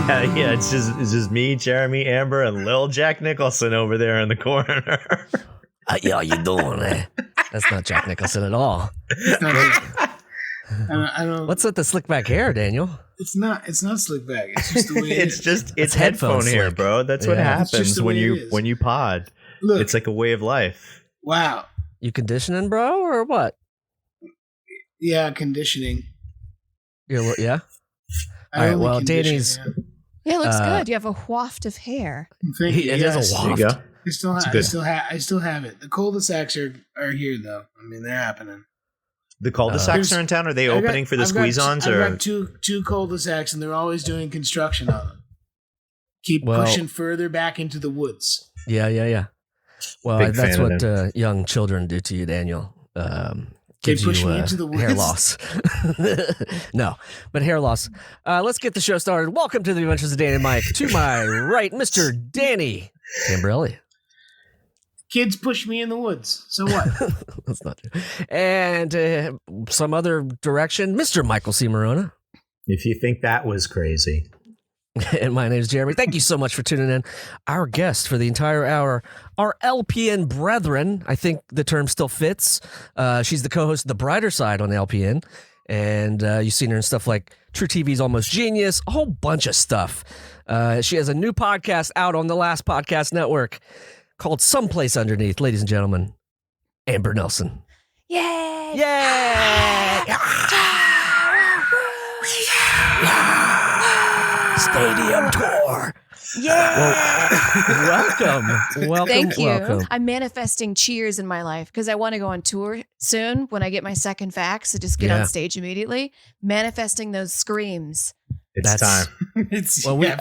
Yeah. It's just me, Jeremy, Amber, and Lil Jack Nicholson over there in the corner. How you doing, man? That's not Jack Nicholson at all. I don't. What's with the slick back hair, Daniel? It's not slick back. It's just the way it's headphone hair, slick. bro. That's what happens when it is. you pod. Look, it's like a way of life. Wow. You conditioning, bro, or what? Yeah, conditioning. Yeah. I All right. only Well, condition, Danny's. Yeah, it looks good. You have a waft of hair. Thank you. It is a There you waft. go. I still have it. The cul-de-sacs are here though. I mean, they're happening. The cul-de-sacs are in town. Are they opening for the squeeze-ons? I've got two cul-de-sacs, and they're always doing construction on them. Keep pushing further back into the woods. Yeah. Well, Big that's fan what of young children do to you, Daniel. They Gives push you me into the woods. hair loss. No, but hair loss. Let's get the show started. Welcome to the Adventures of Danny and Mike. To my right, Mr. Danny Tamberelli. Kids push me in the woods. So what? That's not true. And some other direction, Mr. Michael C. Maronna. If you think that was crazy. And my name is Jeremy. Thank you so much for tuning in. Our guest for the entire hour, our LPN brethren. I think the term still fits. She's the co-host of The Brighter Side on LPN. And you've seen her in stuff like True TV's Almost Genius, a whole bunch of stuff. She has a new podcast out on the Last Podcast Network called Place Under Neith. Ladies and gentlemen, Amber Nelson. Yay! Yay! Stadium tour. Yeah. Welcome. Thank you. Welcome. I'm manifesting cheers in my life because I want to go on tour soon when I get my second vax. So just get on stage immediately. Manifesting those screams. It's time.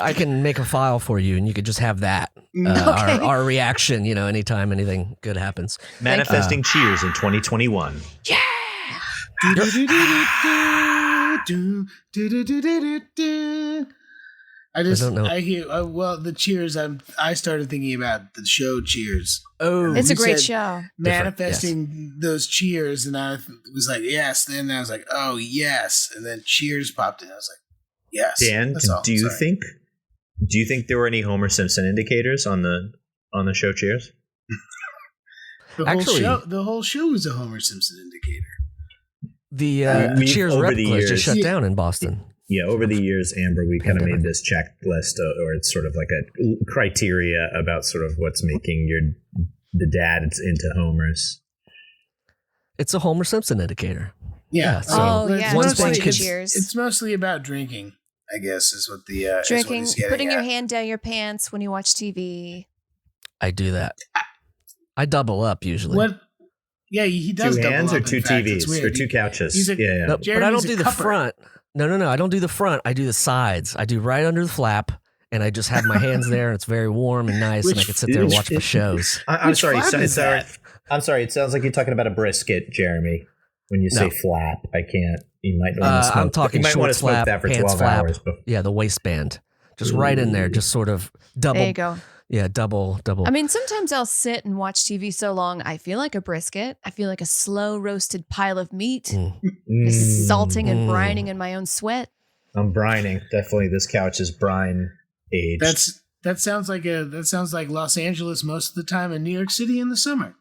I can make a file for you, and you could just have that. Okay. Our reaction, anytime anything good happens. Manifesting cheers in 2021. Yeah. I don't know. I hear the Cheers. I started thinking about the show Cheers. Oh, It's a You great said show. Manifesting those cheers, and I was like, yes. Then I was like, oh yes, and then Cheers popped in. I was like, yes. Dan, That's all. do you Sorry. think there were any Homer Simpson indicators on the show Cheers? The whole show is a Homer Simpson indicator. The Cheers over the replica years. just shut down in Boston. Yeah, over the years, Amber, we kind of made this checklist, or it's sort of like a criteria about sort of what's making the dad into Homers. It's a Homer Simpson indicator. Yeah. Cheers. It's mostly about drinking, I guess, is what the Drinking, is what he's putting getting your at. hand down your pants when you watch TV. I do that. I double up usually. What? Yeah, he does. Two double hands up, or two in fact. It's TVs weird. or two couches? He's a- yeah. No, but I Jeremy's don't do a the cupper. front. No. I don't do the front. I do the sides. I do right under the flap, and I just have my hands there, and it's very warm and nice, and I can sit there and watch my shows. I'm Which sorry. flap is that? I'm sorry. It sounds like you're talking about a brisket, Jeremy. When you say flap, I can't. You might want to smoke. I'm talking you might want short to smoke flap, that for pants 12 flap. hours. Before. Yeah, the waistband. Just right in there, just sort of double. There you go. Yeah, double. I mean, sometimes I'll sit and watch TV so long, I feel like a brisket. I feel like a slow roasted pile of meat, just salting and brining in my own sweat. I'm brining. Definitely, this couch is brine aged. That sounds like Los Angeles most of the time, and New York City in the summer.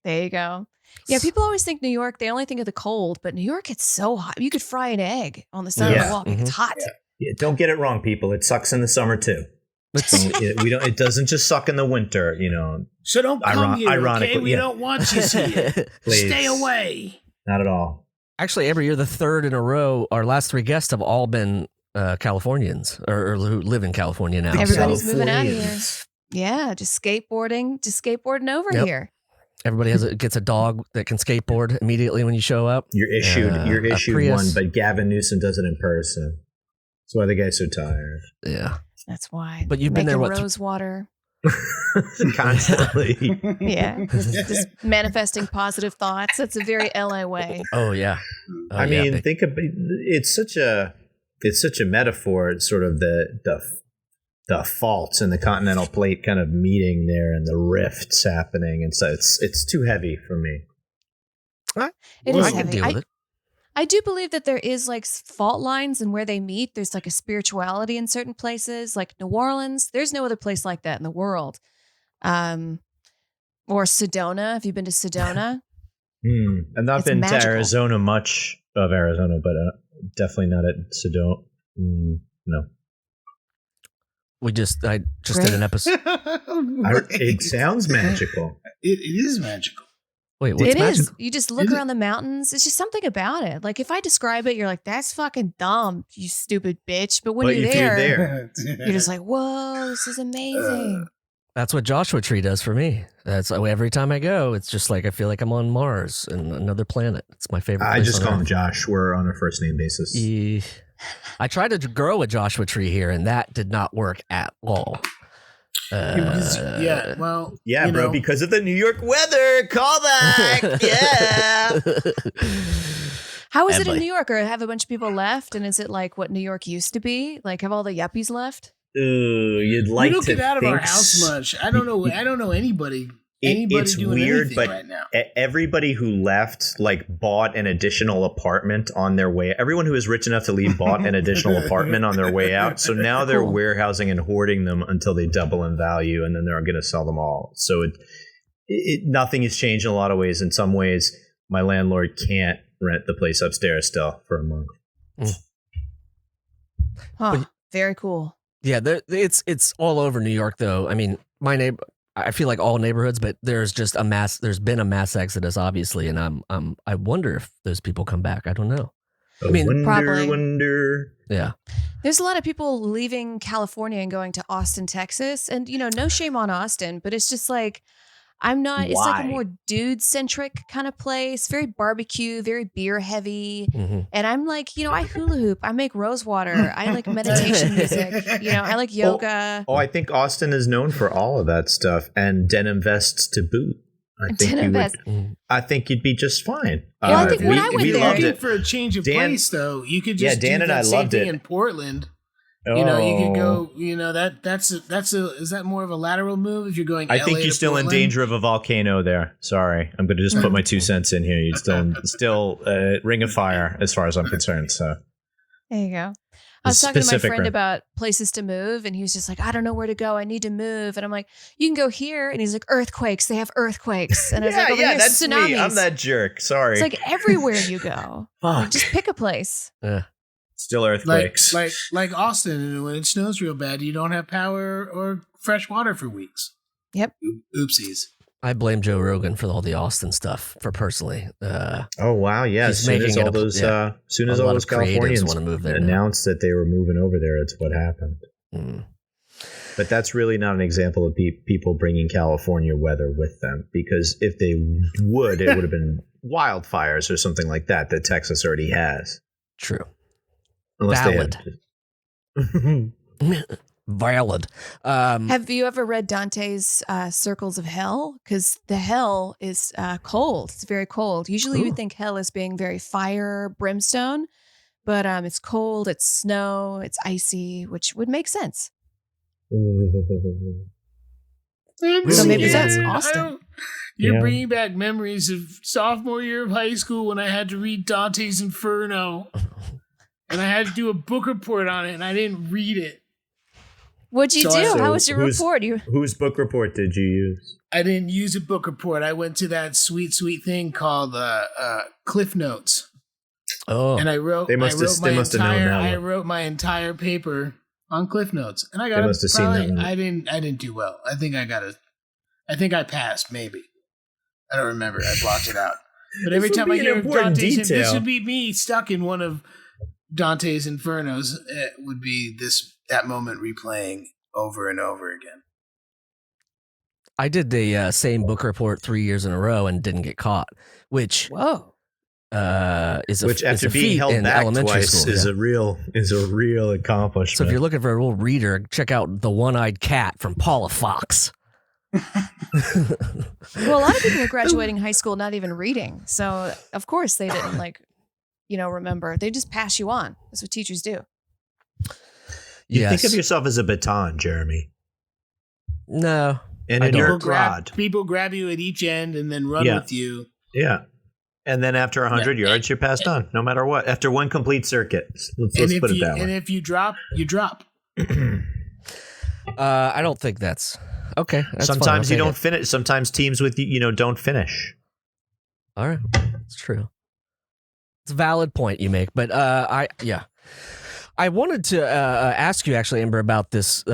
There you go. Yeah, people always think New York, they only think of the cold, but New York, it's so hot. You could fry an egg on the side of the wall. It's hot. Yeah, don't get it wrong, people. It sucks in the summer too. It doesn't just suck in the winter, So don't come here, ironically, okay? We don't want you here. Stay away. Not at all. Actually, Amber, you're the third in a row. Our last three guests have all been Californians or who live in California now. Everybody's So- moving out of here. Yeah, just skateboarding over here. Everybody gets a dog that can skateboard immediately when you show up. You're issued Prius. one, but Gavin Newsom does it in person. That's why the guy's so tired. Yeah. That's why. But you've been there, what, rose water. Constantly. Yeah. Just manifesting positive thoughts. That's a very LA way. Oh, yeah. I mean, think about it's such a metaphor. It's sort of the faults in the continental plate kind of meeting there and the rifts happening, and so it's too heavy for me. It I is can heavy. deal with it. I do believe that there is like fault lines and where they meet. There's like a spirituality in certain places, like New Orleans. There's no other place like that in the world. Or Sedona. Have you been to Sedona? I've not been to Arizona, much of Arizona, but definitely not at Sedona. No. I just did an episode. It sounds magical. It is magical. Wait, what's magical? It is. You just look around the mountains. It's just something about it. Like if I describe it, you're like, that's fucking dumb, you stupid bitch. But when you're there, you're just like, whoa, this is amazing. That's what Joshua Tree does for me. That's every time I go, it's just like I feel like I'm on Mars and another planet. It's my favorite. I just call him Josh. We're on a first name basis. I tried to grow a Joshua Tree here, and that did not work at all. Yeah, bro, because of the New York weather. Call back. Yeah. How is it in New York? Or have a bunch of people left? And is it like what New York used to be? Like have all the yuppies left? You'd like to. We don't get out of our house much. I don't know anybody. It's doing weird, but right now. Everybody who left bought an additional apartment on their way. Everyone who is rich enough to leave bought an additional apartment on their way out. So now they're warehousing and hoarding them until they double in value, and then they're going to sell them all. So nothing has changed in a lot of ways. In some ways, my landlord can't rent the place upstairs still for a month. Huh. Very cool. Yeah, it's all over New York, though. I mean, I feel like all neighborhoods, but there's been a mass exodus, obviously, and I wonder if those people come back. I don't know. Wonder. Yeah. There's a lot of people leaving California and going to Austin, Texas, and no shame on Austin, but it's just like it's like a more dude-centric kind of place, very barbecue, very beer-heavy. Mm-hmm. And I'm like, I hula hoop, I make rose water, I like meditation music, I like yoga. I think Austin is known for all of that stuff, and denim vests to boot. I think you'd be just fine. Well, I think when I went there, looking for a change of place, though, you could just Dan do and that I same loved thing it in Portland. You could go. Is that more of a lateral move if you're going? I think you're still Portland? in danger of a volcano there. Sorry, I'm going to just put my 2 cents in here. You still ring of fire as far as I'm concerned. So there you go. I was talking to my friend about places to move, and he was just like, I don't know where to go. I need to move. And I'm like, you can go here. And he's like, earthquakes. They have earthquakes. And I was like, over here, that's tsunamis. me. I'm that jerk. Sorry. It's like everywhere you go. Just pick a place. Yeah. Still earthquakes. Like Austin, and when it snows real bad, you don't have power or fresh water for weeks. Yep. Oopsies. I blame Joe Rogan for all the Austin stuff. Personally. Oh wow, yeah. As soon as all those Californians want to move there announced that they were moving over there, it's what happened. Mm. But that's really not an example of people bringing California weather with them, because if they would, it would have been wildfires or something like that Texas already has. True. Valid. Valid. Have you ever read Dante's Circles of Hell? Because the hell is cold. It's very cold. Usually you would think hell is being very fire, brimstone, but it's cold, it's snow, it's icy, which would make sense. So maybe that's Austin. You're bringing back memories of sophomore year of high school when I had to read Dante's Inferno. And I had to do a book report on it, and I didn't read it. What'd you do? How was your report? Whose book report did you use? I didn't use a book report. I went to that sweet thing called Cliff Notes. Oh, and I wrote. They must have known that. I wrote my entire paper on Cliff Notes, and I got. I didn't do well. I think I passed. Maybe. I don't remember. I blocked it out. But every time I hear Dante's, this would be me stuck in one of Dante's Infernos. It would be that moment replaying over and over again. I did the same book report 3 years in a row and didn't get caught, which after being held back twice is a real accomplishment. So if you're looking for a real reader, check out The One-Eyed Cat from Paula Fox. Well, a lot of people are graduating high school not even reading, so of course they didn't remember. They just pass you on. That's what teachers do. You think of yourself as a baton, Jeremy. No. And a dirt rod. People grab you at each end and then run with you. Yeah. And then after 100 yards, you're passed on, no matter what. After one complete circuit. Let's put it that way. And if you drop, you drop. I don't think that's... Okay. Sometimes you don't finish. Sometimes teams with don't finish. All right. It's true. It's a valid point you make. But I wanted to ask you, actually, Amber, about this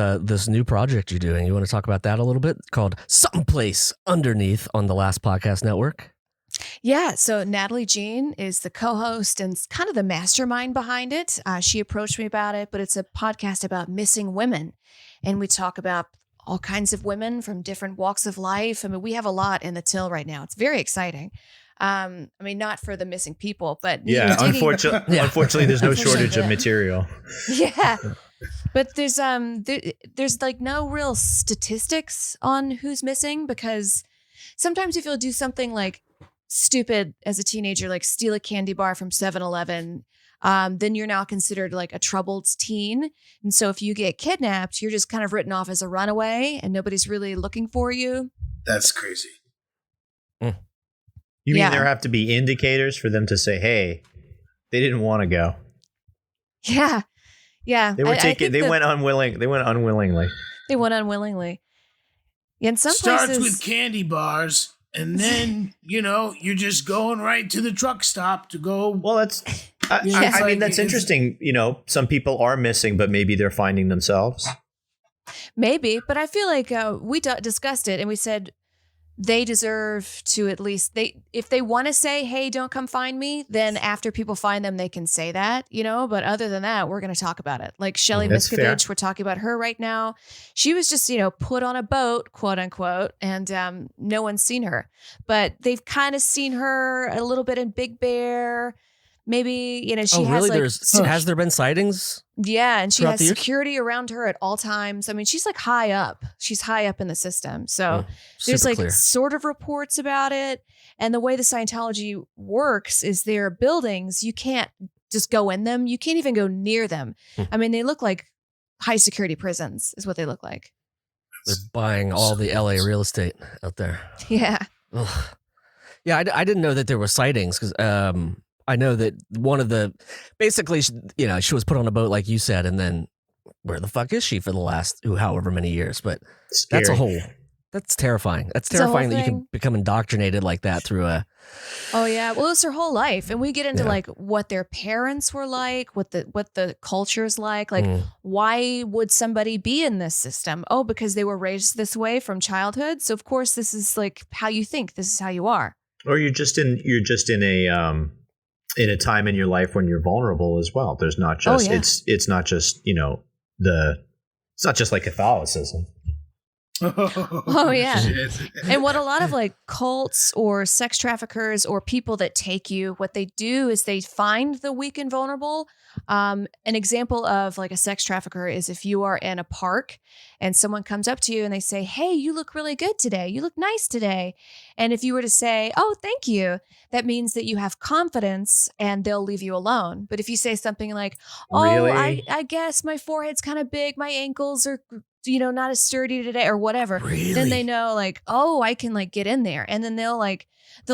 new project you're doing. You want to talk about that a little bit? Called Place Under Neith on the Last Podcast Network. Yeah, so Natalie Jean is the co-host and kind of the mastermind behind it. She approached me about it, but it's a podcast about missing women. And we talk about all kinds of women from different walks of life. I mean, we have a lot in the till right now. It's very exciting. I mean, not for the missing people, but unfortunately, there's no shortage of material. Yeah, but there's like no real statistics on who's missing, because sometimes if you'll do something like stupid as a teenager, like steal a candy bar from 7-Eleven, then you're now considered like a troubled teen. And so if you get kidnapped, you're just kind of written off as a runaway and nobody's really looking for you. That's crazy. You mean there have to be indicators for them to say, hey, they didn't want to go? Yeah. Yeah. They were they went unwillingly. They went unwillingly. In some places, with candy bars. And then, you're just going right to the truck stop to go. Well, that's interesting. Some people are missing, but maybe they're finding themselves. Maybe. But I feel like we discussed it and we said they deserve to at least if they want to say, hey, don't come find me, then after people find them, they can say that, but other than that, we're going to talk about it. Like Shelly Miscavige, we're talking about her right now. She was just, put on a boat, quote unquote, and no one's seen her, but they've kind of seen her a little bit in Big Bear. Maybe, she has really? Has there been sightings? Yeah. And she has security around her at all times. I mean, she's like high up. She's high up in the system. So there's like sort of reports about it. And the way the Scientology works is their buildings, you can't just go in them. You can't even go near them. I mean, they look like high security prisons is what they look like. They're buying all the LA real estate out there. Yeah. Ugh. Yeah. I didn't know that there were sightings because, I know that one of the, basically, she was put on a boat, like you said, and then where the fuck is she for the last however many years? But that's that's terrifying. That's terrifying that you can become indoctrinated like that through a. Oh yeah, well, it's her whole life, and we get into like what their parents were like, what the culture's like why would somebody be in this system? Oh, because they were raised this way from childhood. So of course, this is like how you think. This is how you are. Or you're just in a time in your life when you're vulnerable as well. There's not just it's not just it's not just like Catholicism. Oh yeah. And what a lot of like cults or sex traffickers or people that take you, what they do is they find the weak and vulnerable. An example of like a sex trafficker is if you are in a park and someone comes up to you and they say, hey, you look really good today. You look nice today. And if you were to say, oh, thank you, that means that you have confidence and they'll leave you alone. But if you say something like, oh, really? I guess my forehead's kind of big. My ankles are, not as sturdy today or whatever. Really? Then they know like, oh, I can like get in there. And then they'll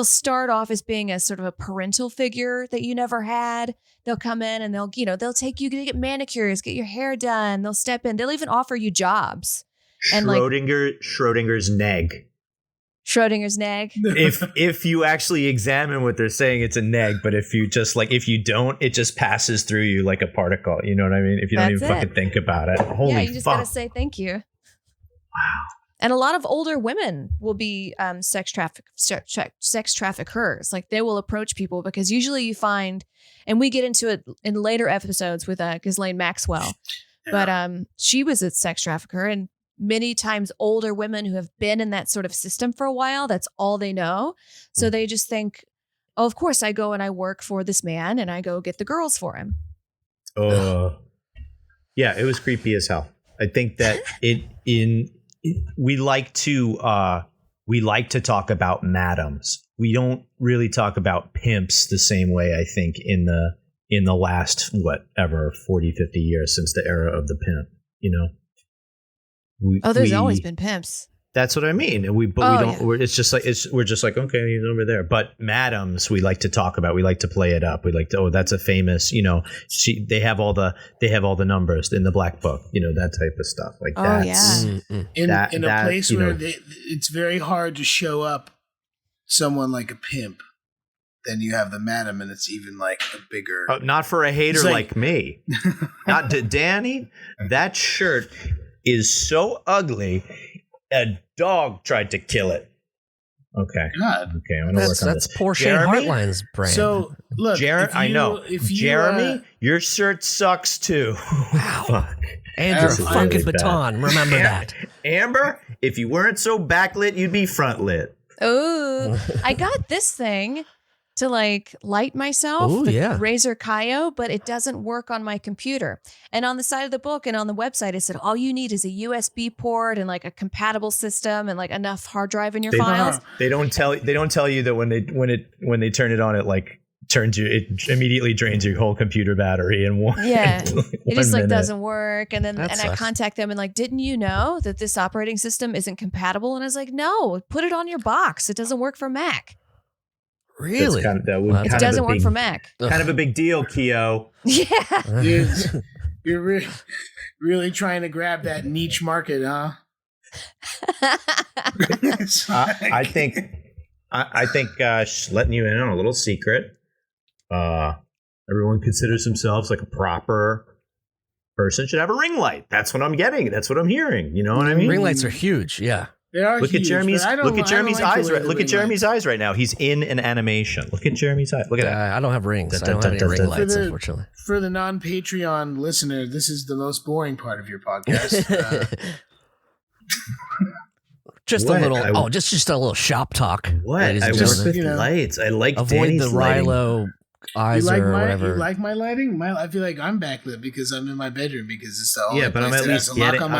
start off as being a sort of a parental figure that you never had. They'll come in and they'll take you to get manicures, get your hair done. They'll step in. They'll even offer you jobs. Schrodinger's neg. Schrodinger's neg. If you actually examine what they're saying, it's a neg. But if you don't, it just passes through you like a particle. You know what I mean? If you don't even fucking think about it. Holy you just gotta say thank you. Wow. And a lot of older women will be sex traffickers. Like they will approach people because usually you find, and we get into it in later episodes with Ghislaine Maxwell, but she was a sex trafficker, and many times older women who have been in that sort of system for a while, that's all they know. So they just think, oh, of course I go and I work for this man and I go get the girls for him. Yeah, it was creepy as hell. I think that we like to talk about madams. We don't really talk about pimps the same way, I think, in the last 40, 50 years since the era of the pimp, there's always been pimps. That's what I mean. We don't. Yeah. It's just like we're just like, okay, he's over there. But madams, we like to talk about. We like to play it up. We like to. Oh, that's a famous. They have all the numbers in the black book. That type of stuff. Like that's in a place where it's very hard to show up someone like a pimp. Then you have the madam, and it's even like a bigger. Oh, not for a hater like me. Not Danny. That shirt is so ugly. A dog tried to kill it. Okay. God. Okay, I'm gonna work on this. That's poor Shane Hartline's brand. So look, Jeremy, your shirt sucks too. Wow. Fuck. Andrew, fucking baton. Remember that. Amber, if you weren't so backlit, you'd be front lit. Oh, I got this thing to like light myself, the Razer Kaio, but it doesn't work on my computer. And on the side of the book and on the website, it said all you need is a USB port and like a compatible system and like enough hard drive in your files. They don't tell you that when they turn it on, it like it immediately drains your whole computer battery in one. Yeah, it just like doesn't work. And then I contact them and like, didn't you know that this operating system isn't compatible? And I was like, no, put it on your box. It doesn't work for Mac. Really? It doesn't work for Mac. Kind of a big deal, Keo. Yeah. You're really trying to grab that niche market, huh? I think letting you in on a little secret. Everyone considers themselves like a proper person should have a ring light. That's what I'm getting. That's what I'm hearing. You know what I mean? Ring lights are huge. Yeah. Look at Jeremy's eyes. Look at Jeremy's eyes right now. He's in an animation. Look at Jeremy's eyes. Look at that. I don't have rings. I don't have any ring lights, unfortunately. For the non-Patreon listener, this is the most boring part of your podcast. Just a little. Just a little shop talk. What? I work with lights. I like avoid Danny's the Rilo eyes or whatever. You like my lighting? I feel like I'm backlit because I'm in my bedroom because it's the only but I'm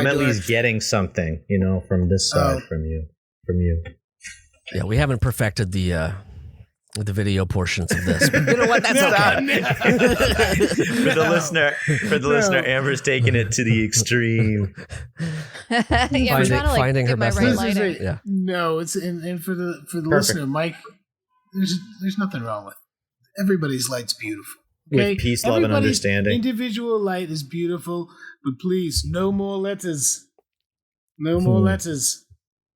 at least getting something, from this side from you. Yeah, we haven't perfected the video portions of this. But you know what? That's okay. For the listener, Amber's taking it to the extreme. Finding her best lighting. Yeah. No, it's and for the listener, Mike. There's nothing wrong with it. Everybody's light's beautiful. Okay? With peace, love, and understanding. Individual light is beautiful, but please, no more letters. No more letters.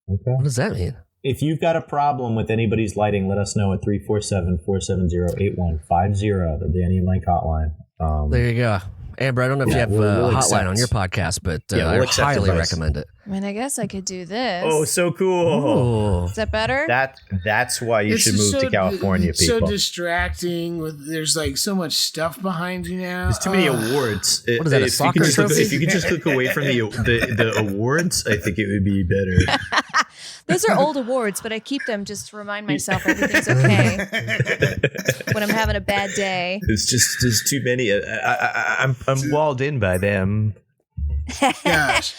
Okay. What does that mean? If you've got a problem with anybody's lighting, let us know at 347-470-8150, the Danny and Mike hotline. There you go. Amber, I don't know if you have a hotline on your podcast, but I highly recommend it. I mean, I guess I could do this. Oh, so cool. Ooh. Is that better? That's why you should move to California, it's people. so distracting. There's like so much stuff behind you now. There's too many awards. What is that, a soccer trophy? If you could just look away from the awards, I think it would be better. Those are old awards, but I keep them just to remind myself everything's okay when I'm having a bad day. There's too many. I'm walled in by them. Gosh.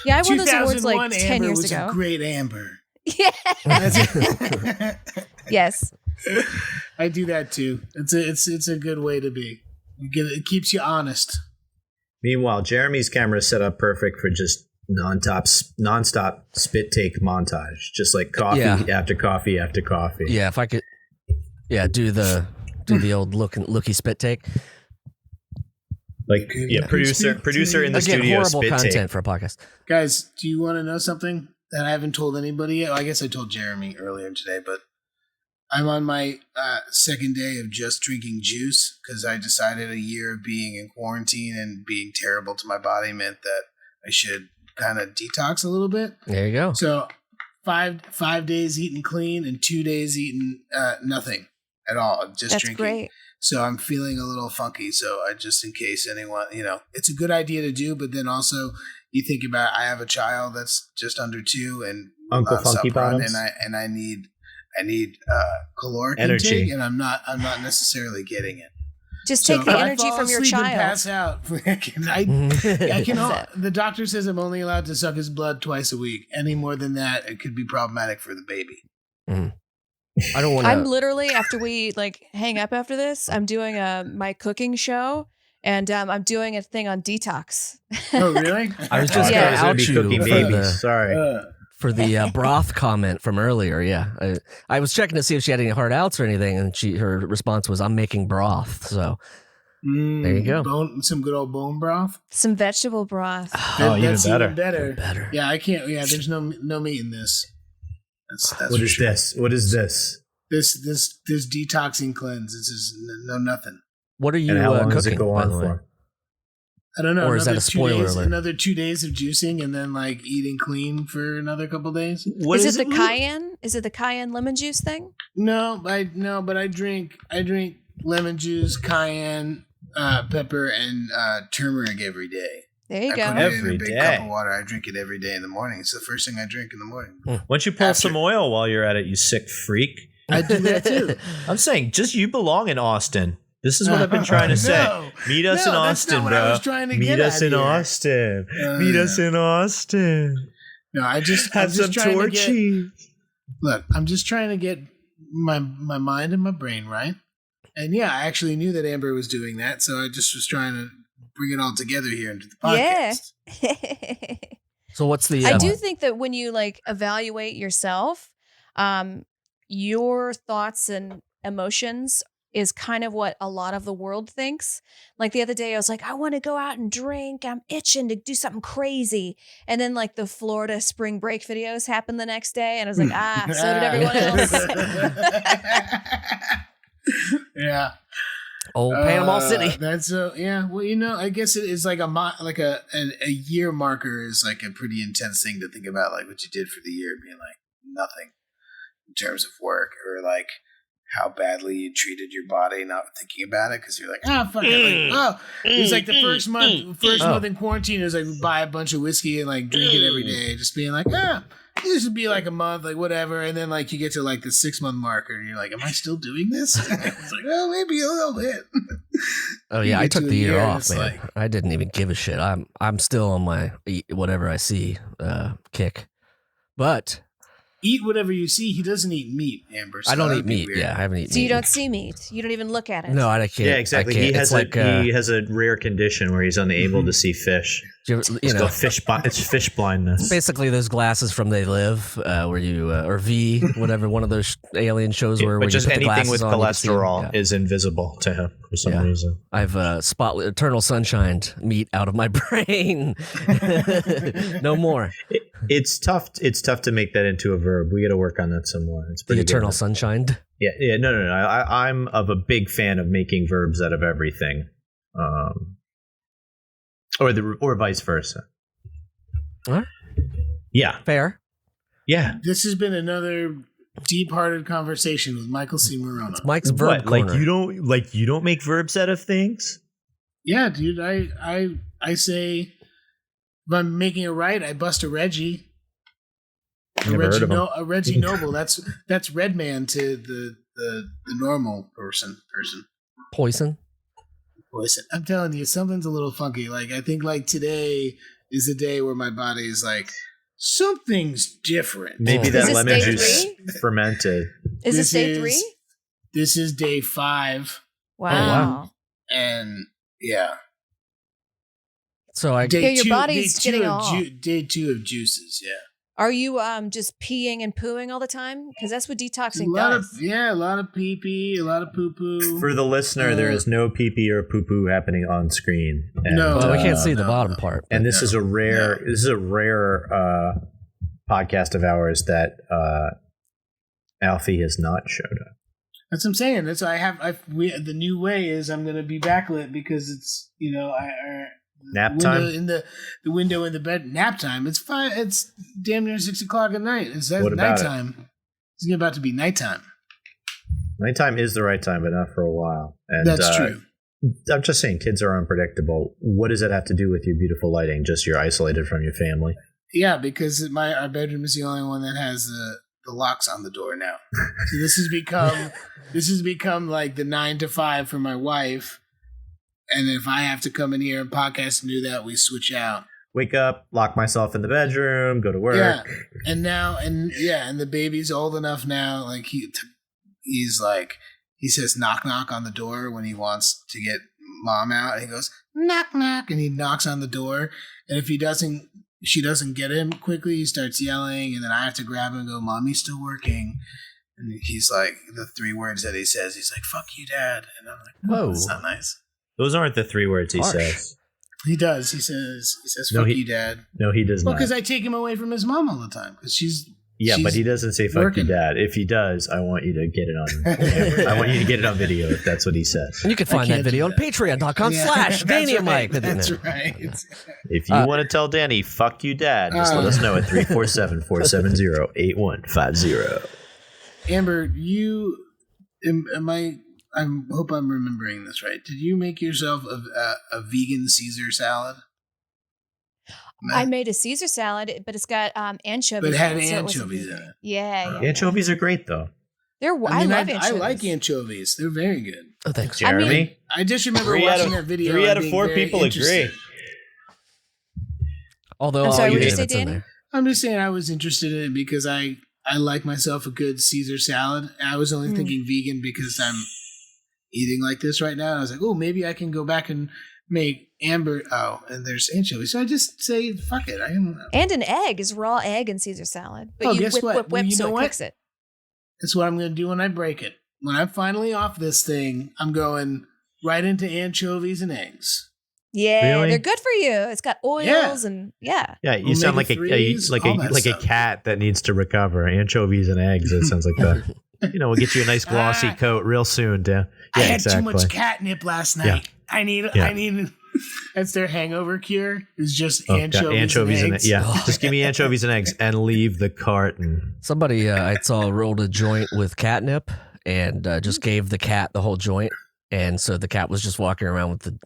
Yeah, I won those awards like 10 Amber years was ago. A great Amber. Yeah. Yes. I do that too. It's a good way to be. It keeps you honest. Meanwhile, Jeremy's camera is set up perfect for just nonstop spit take montage, just like coffee after coffee after coffee. Yeah, if I could, do the old looky spit take. Like producer in the studio horrible spit content take for a podcast. Guys, do you want to know something that I haven't told anybody yet? Well, I guess I told Jeremy earlier today, but I'm on my second day of just drinking juice because I decided a year of being in quarantine and being terrible to my body meant that I should kind of detox a little bit. There you go. So 5 days eating clean and 2 days eating nothing at all. Just That's drinking. Great. So I'm feeling a little funky. So just in case anyone, it's a good idea to do, but then also you think about I have a child that's just under 2 and Uncle Funky Bottoms, and I need caloric energy, intake, and I'm not necessarily getting it. Just take the energy from your child. And pass out. I can. The doctor says I'm only allowed to suck his blood twice a week. Any more than that, it could be problematic for the baby. Mm. I don't want to. I'm literally, after we hang up after this, I'm doing my cooking show, and I'm doing a thing on detox. Oh, really? I was just going to out you cooking babies. Sorry. for the broth comment from earlier. Yeah, I was checking to see if she had any hard outs or anything, and her response was, "I'm making broth." So there you go. Some good old bone broth. Some vegetable broth. Even better. Even better. Yeah, I can't. Yeah, there's no meat in this. That's what is this? What is this? This detoxing cleanse. This is nothing. What are you and how long cooking, does it go on for? I don't know. Or is that a spoiler alert? Another 2 days of juicing and then like eating clean for another couple days. Is it the cayenne? Is it the cayenne lemon juice thing? No, but I drink lemon juice, cayenne, pepper, and turmeric every day. There you go. I put it in a big cup of water. I drink it every day in the morning. It's the first thing I drink in the morning. Why don't you pull some oil while you're at it, you sick freak? I do that too. I'm saying, just you belong in Austin. This is what I've been trying to say. Meet us in Austin, bro. Meet us in Austin. Meet us in Austin. No, I'm just trying to look, I'm just trying to get my mind and my brain right. And yeah, I actually knew that Amber was doing that, so I just was trying to bring it all together here into the podcast. Yeah. So what's the? I do think that when you like evaluate yourself, your thoughts and emotions is kind of what a lot of the world thinks. Like the other day, I was like, I want to go out and drink. I'm itching to do something crazy. And then like the Florida spring break videos happened the next day. And I was like, so did everyone else. Yeah. Old Panama City. That's yeah. Well, I guess it is like a year marker is like a pretty intense thing to think about, like what you did for the year being like nothing in terms of work, or like how badly you treated your body, not thinking about it because you're like, fuck it. Like, it's like the first month in quarantine is like buy a bunch of whiskey and like drink it every day, just being like, this would be like a month, like whatever. And then like you get to like the 6 month marker and you're like, am I still doing this? It's like, well, maybe a little bit. Oh yeah, I took the year off, man. Like, I didn't even give a shit. I'm still on my eat whatever I see kick, but. Eat whatever you see. He doesn't eat meat, Amber. So I don't eat meat. Weird. Yeah, I haven't eaten meat. So you don't see meat. You don't even look at it. No, I can't. Yeah, exactly. He has he has a rare condition where he's unable to see fish. It's fish blindness. Basically, those glasses from They Live, where you or V, whatever one of those alien shows where but just anything with on, cholesterol is invisible to him for some reason. I've eternal sunshined meat out of my brain. No more. It's tough. It's tough to make that into a verb. We got to work on that some more. It's pretty the eternal sunshined. Yeah. No. I'm of a big fan of making verbs out of everything. Or vice versa. What? Yeah. Fair. Yeah. This has been another deep-hearted conversation with Michael C. Maronna. It's Mike's verb corner. You don't make verbs out of things? Yeah, dude. I say if I'm making it right, I bust a Reggie. A Reggie Noble. That's Redman to the normal person. Poison. I'm telling you, something's a little funky. Like, I think like today is the day where my body is like, something's different. Maybe that lemon juice fermented. Is this day 3? This is day 5. Wow. And yeah. So your body's getting all. Day 2 of juices, yeah. Are you just peeing and pooing all the time? Because that's what detoxing does. A lot of pee-pee, a lot of poo-poo. For the listener, there is no pee-pee or poo-poo happening on screen. And, we can't see the bottom part. And this is a rare podcast of ours that Alfie has not showed up. That's what I'm saying. That's why the new way is I'm going to be backlit because it's nap time in the window in the bed. Nap time. It's fine. It's damn near 6 o'clock at night. It's nighttime. It's about to be nighttime. Nighttime is the right time, but not for a while. And that's true. I'm just saying, kids are unpredictable. What does that have to do with your beautiful lighting? Just you're isolated from your family. Yeah, because our bedroom is the only one that has the locks on the door now. So this has become like the 9 to 5 for my wife. And if I have to come in here and podcast and do that, we switch out. Wake up, lock myself in the bedroom, go to work. Yeah, and the baby's old enough now. Like he's like, he says knock knock on the door when he wants to get mom out. And he goes knock knock, and he knocks on the door. And if he doesn't she doesn't get him quickly. He starts yelling, and then I have to grab him and go, "Mommy's still working." And he's like, the 3 words that he says, he's like, "Fuck you, Dad." And I'm like, "Whoa, that's not nice." Those aren't the 3 words he says. He does. He says, "Fuck you, Dad." No, he does not. Well, because I take him away from his mom all the time because she's. Yeah, but he doesn't say "fuck you, Dad." If he does, I want you to get it on. I want you to get it on video if that's what he says. And you can find that video on patreon.com/DannyandMike. That's right. If you want to tell Danny "fuck you, Dad," just let us know at 347-470-8150. Amber, I hope I'm remembering this right. Did you make yourself a vegan Caesar salad? I made a Caesar salad, but it's got anchovies. But it had anchovies in it. Yeah. Anchovies are great, though. I love anchovies. I like anchovies. They're very good. Oh, thanks, Jeremy. I just remember watching that video. 3 out of 4 people agree. Although I'm sorry, what did you say, David's in Danny? there. I'm just saying I was interested in it because I like myself a good Caesar salad. And I was only thinking vegan because I'm eating like this right now. And I was like, oh, maybe I can go back and make Amber. Oh, and there's anchovies. So I just say, fuck it. And an egg is raw egg in Caesar salad. But guess what? Whip, You so know it what? cooks it. That's what I'm going to do when I break it. When I'm finally off this thing, I'm going right into anchovies and eggs. Yeah, Really? they're good for you. It's got oils and Yeah, you sound like a cat that needs to recover. Anchovies and eggs. It sounds like that. We'll get you a nice glossy coat real soon, Dan. I had too much catnip last night. Yeah. I need. That's their hangover cure. Is just anchovies and eggs. Just give me anchovies and eggs and leave the carton. Somebody I saw rolled a joint with catnip and just gave the cat the whole joint. And so the cat was just walking around with the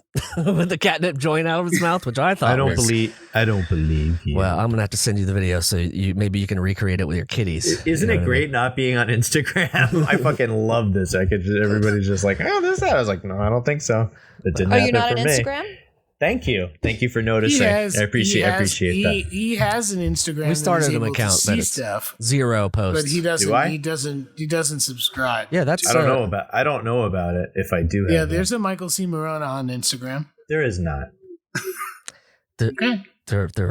with the catnip joint out of its mouth, which I thought I don't believe you. Well, I'm gonna have to send you the video so maybe you can recreate it with your kitties. Isn't it great not being on Instagram? I fucking love this. Everybody's just like, oh, this that. I was like, no, I don't think so. It didn't happen for me. Are you not on Instagram? Thank you for noticing. I appreciate that. He has an Instagram. We started an account, but it's stuff. 0 posts. But he doesn't. Do I? He doesn't subscribe. Yeah, that's. I don't know about it. If I do, there's a Michael C. Maronna on Instagram. There is not. There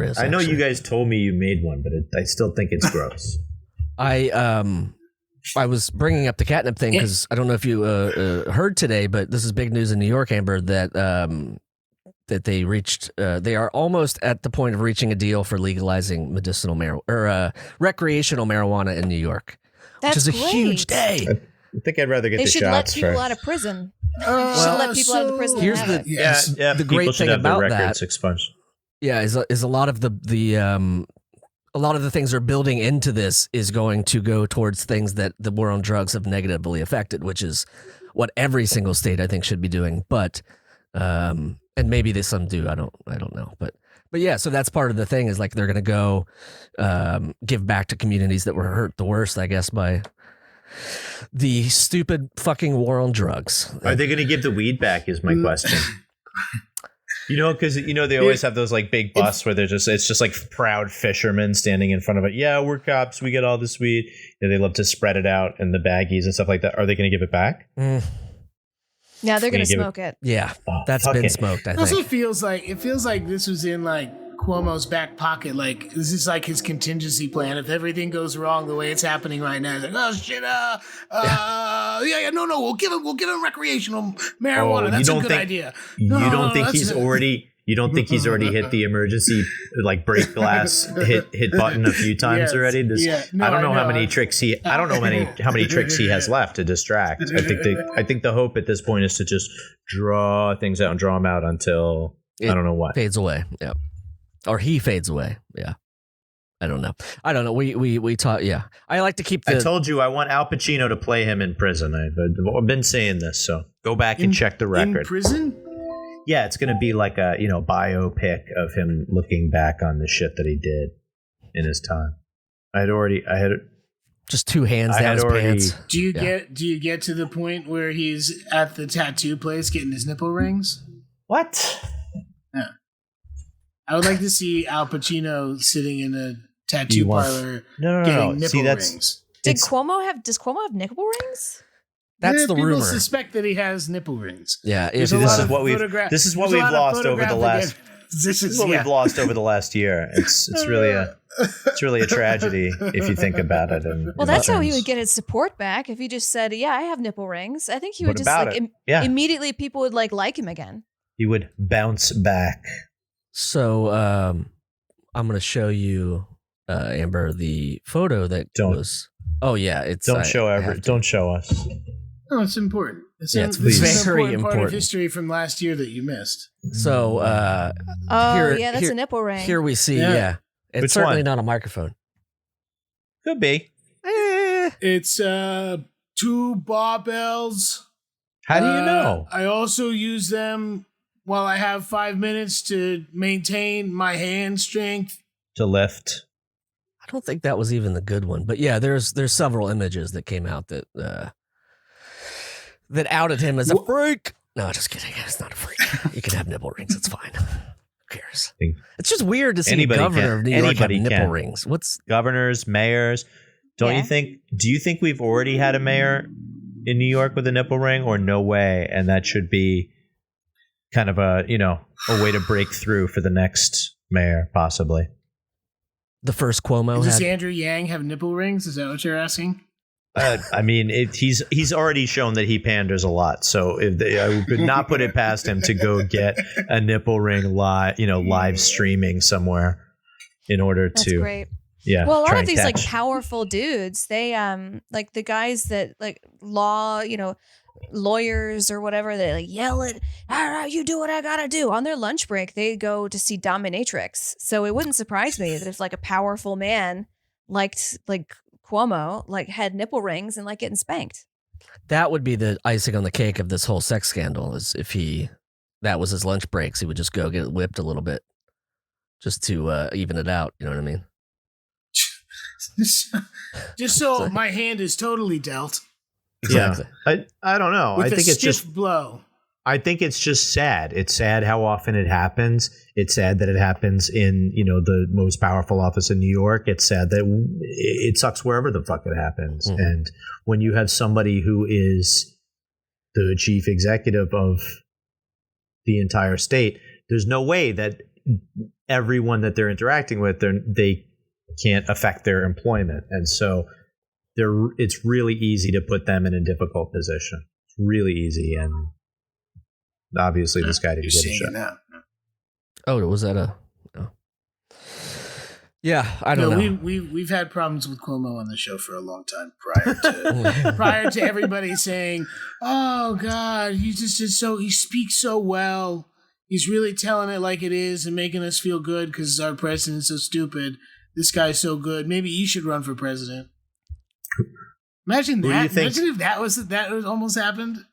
is. I know you guys told me you made one, but I still think it's gross. I was bringing up the catnip thing because I don't know if you heard today, but this is big news in New York, Amber, that they reached. They are almost at the point of reaching a deal for legalizing medicinal marijuana or recreational marijuana in New York, which is a huge day. I think I'd rather get they the should shots let people first. out of prison. Should let people out of the prison. Here's and have it. the great thing about that. Expunged. Yeah, is a lot of the a lot of the things they're building into this is going to go towards things that the war on drugs have negatively affected, which is what every single state I think should be doing. But and maybe some do. I don't know. But yeah, so that's part of the thing is like they're gonna go give back to communities that were hurt the worst, I guess, by the stupid fucking war on drugs. Are they going to give the weed back? Is my question. Because they always have those like big busts where it's just like proud fishermen standing in front of it. Yeah, we're cops. We get all this weed. They love to spread it out in the baggies and stuff like that. Are they going to give it back? Yeah, they're going to smoke it. Yeah, that's been smoked. I think. Also feels like this was in like Cuomo's back pocket. Like this is like his contingency plan. If everything goes wrong the way it's happening right now, he's like, oh shit, no, we'll give him recreational marijuana. That's a good idea. You don't think he's already hit the emergency like break glass hit button a few times already? I don't know how many tricks he has left to distract. I think the hope at this point is to just draw things out and draw them out until I don't know what fades away. Yeah. Or he fades away. Yeah. I don't know. We taught. Yeah. I like to keep I told you I want Al Pacino to play him in prison. I've been saying this, so go back and check the record. In prison? Yeah, it's going to be like a biopic of him looking back on the shit that he did in his time. I had just 2 hands down his pants. Do you get to the point where he's at the tattoo place getting his nipple rings? What? Yeah. I would like to see Al Pacino sitting in a tattoo parlor getting nipple rings. Does Cuomo have nipple rings? That's the rumor. People suspect that he has nipple rings. Yeah, this is what we've lost over the last This is what we've lost over the last year. It's really a tragedy if you think about it. Well, that's how he would get his support back if he just said, "Yeah, I have nipple rings." I think he would just immediately people would like him again. He would bounce back. So I'm going to show you, Amber, the photo that was. Oh yeah, it's. Don't show us. Oh, it's important. It's very important part of history from last year that you missed. So, that's a nipple ring. Here we see, it's Which certainly one? not a microphone. Could be. It's 2 barbells. How do you know? I also use them while I have 5 minutes to maintain my hand strength. To lift. I don't think that was even the good one, but yeah, there's several images that came out that that outed him as a freak. No, just kidding. It's not a freak. You can have nipple rings. It's fine. Who cares? It's just weird to see a governor of New York have nipple rings. What's governors, mayors? Do you think we've already had a mayor in New York with a nipple ring, or no way? And that should be kind of a way to break through for the next mayor, possibly. The first Cuomo Does Andrew Yang have nipple rings? Is that what you're asking? I mean, he's already shown that he panders a lot, so I would not put it past him to go get a nipple ring live streaming somewhere in order That's to. Great. Yeah. Well, a lot of these like powerful dudes, they like the guys that like lawyers or whatever, they like yell at, all right, you do what I gotta do. On their lunch break, they go to see dominatrix. So it wouldn't surprise me that if like a powerful man liked like Cuomo had nipple rings and like getting spanked. That would be the icing on the cake of this whole sex scandal, is if that was his lunch breaks, he would just go get it whipped a little bit just to even it out. You know what I mean? Just so my hand is totally dealt. Exactly. Yeah. I don't know. With I think it's just blow. I think it's just sad. It's sad how often it happens. It's sad that it happens in, the most powerful office in New York. It's sad that it sucks wherever the fuck it happens. Mm-hmm. And when you have somebody who is the chief executive of the entire state, there's no way that everyone that they're interacting with, they can't affect their employment. And so it's really easy to put them in a difficult position. It's really easy. And obviously this guy didn't get a shot. Oh, was that Yeah, I don't know. We've had problems with Cuomo on the show for a long time prior to everybody saying, "Oh God, he speaks so well. He's really telling it like it is and making us feel good because our president's so stupid. This guy's so good. Maybe he should run for president." Imagine that. Imagine if that was almost happened.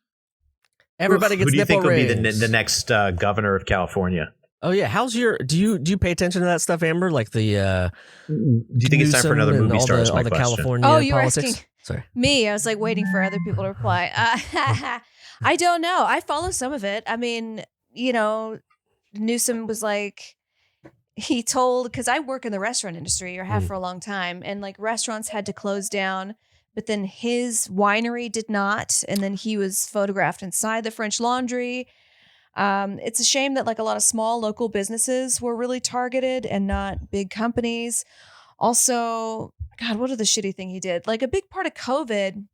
Everybody gets nipple rings. Who do you think will be the next governor of California? Oh yeah, do you pay attention to that stuff, Amber? Like the do you think it's time for another movie star? All the California you were politics? Asking Sorry, me. I was like waiting for other people to reply. I don't know. I follow some of it. I mean, Newsom was like, he told, because I work in the restaurant industry or have for a long time, and like restaurants had to close down. But then his winery did not. And then he was photographed inside the French Laundry. It's a shame that like a lot of small local businesses were really targeted and not big companies. Also, God, what are the shitty thing he did? Like a big part of COVID,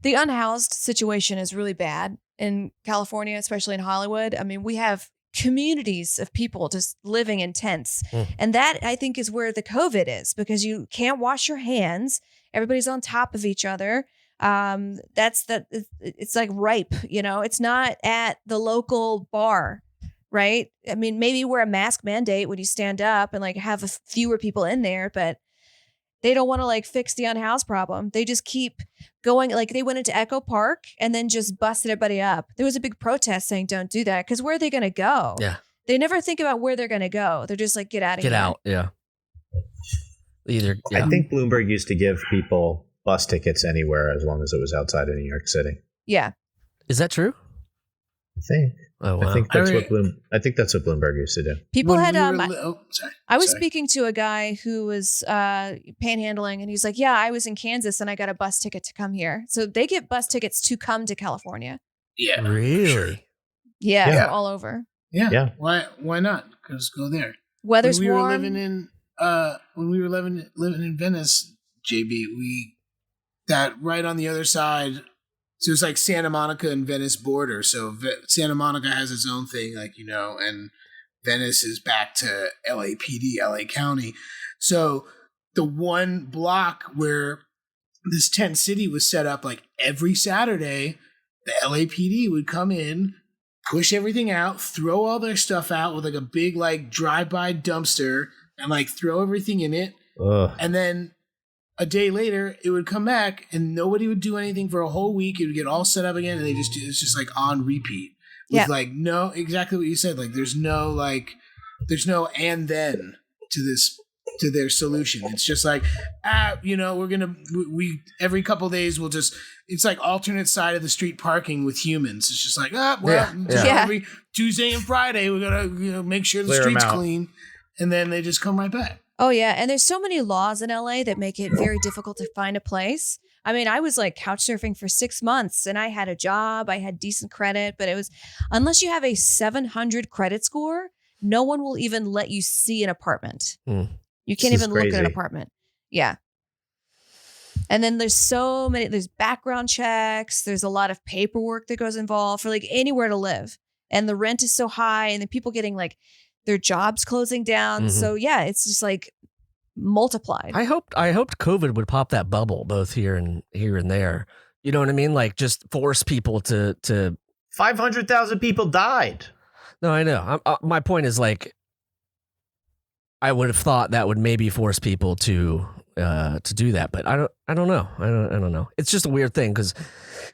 the unhoused situation is really bad in California, especially in Hollywood. I mean, we have communities of people just living in tents. And that I think is where the COVID is, because you can't wash your hands. Everybody's on top of each other. It's like ripe, it's not at the local bar, right? I mean, maybe wear a mask mandate when you stand up and like have fewer people in there, but they don't want to like fix the unhoused problem. They just keep going. Like they went into Echo Park and then just busted everybody up. There was a big protest saying, don't do that. Cause where are they going to go? Yeah. They never think about where they're going to go. They're just like, get out of here. Get out. Yeah. I think Bloomberg used to give people bus tickets anywhere as long as it was outside of New York City. Yeah. Is that true? I think. Oh, wow. I think that's what Bloomberg used to do. People had I was speaking to a guy who was panhandling, and he's like, "Yeah, I was in Kansas and I got a bus ticket to come here." So they get bus tickets to come to California. Yeah. Really? Sure. Yeah, all over. Yeah. Why not? Just go there. Weather's warm. When we were living in Venice, JB, that right on the other side. So it's like Santa Monica and Venice border. So Santa Monica has its own thing, and Venice is back to LAPD, LA County. So the one block where this tent city was set up, like every Saturday, the LAPD would come in, push everything out, throw all their stuff out with like a big like drive-by dumpster and like throw everything in it. Ugh. And then a day later, it would come back and nobody would do anything for a whole week. It would get all set up again, and it's just like on repeat. With like no, exactly what you said. Like there's no and then to their solution. It's just like, we every couple days we'll just, it's like alternate side of the street parking with humans. It's just like, every Tuesday and Friday we gotta make sure the Clear street's clean, and then they just come right back. Oh, yeah. And there's so many laws in LA that make it very difficult to find a place. I mean, I was like couch surfing for 6 months and I had a job. I had decent credit, but it was, unless you have a 700 credit score, no one will even let you see an apartment. You can't even look at an apartment. Yeah. And then there's background checks. There's a lot of paperwork that goes involved for like anywhere to live. And the rent is so high, and then people getting like their jobs closing down. So yeah, it's just like multiplied. I hoped COVID would pop that bubble both here and there. You know what I mean? Like just force people to 500,000 people died. No, I know. My point is like, I would have thought that would maybe force people to do that, but I don't know. I don't know. It's just a weird thing because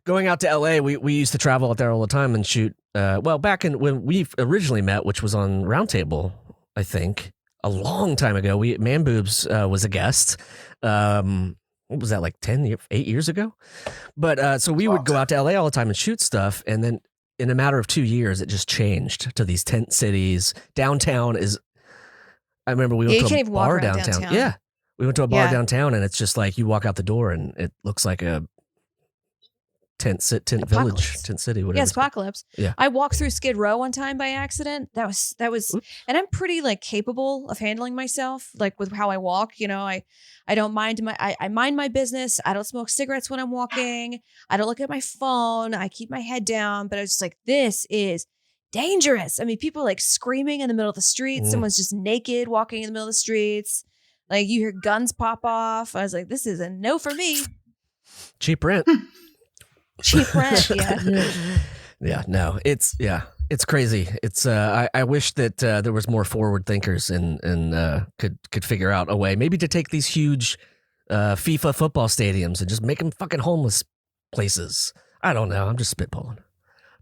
going out to LA, we used to travel out there all the time and shoot. Back when we originally met, which was on Roundtable, I think a long time ago. Man Boobs was a guest. What was that, like 8 years ago? But so we would go out to LA all the time and shoot stuff, and then in a matter of 2 years, it just changed to these tent cities. Downtown is. I remember we went to a bar downtown. Yeah. We went to a bar downtown, and it's just like you walk out the door and it looks like a tent village, tent city, whatever. Yeah, it's apocalypse. Yeah. I walked through Skid Row one time by accident. That was, and I'm pretty like capable of handling myself, like with how I walk. I don't mind I mind my business. I don't smoke cigarettes when I'm walking. I don't look at my phone. I keep my head down. But I was just like, this is dangerous. I mean, people like screaming in the middle of the street. Someone's just naked walking in the middle of the streets. Like you hear guns pop off. I was like, this is a no for me. Cheap rent. Cheap rent. Yeah. Yeah. No, it's crazy. It's I wish that there was more forward thinkers and could figure out a way maybe to take these huge FIFA football stadiums and just make them fucking homeless places. I don't know. I'm just spitballing.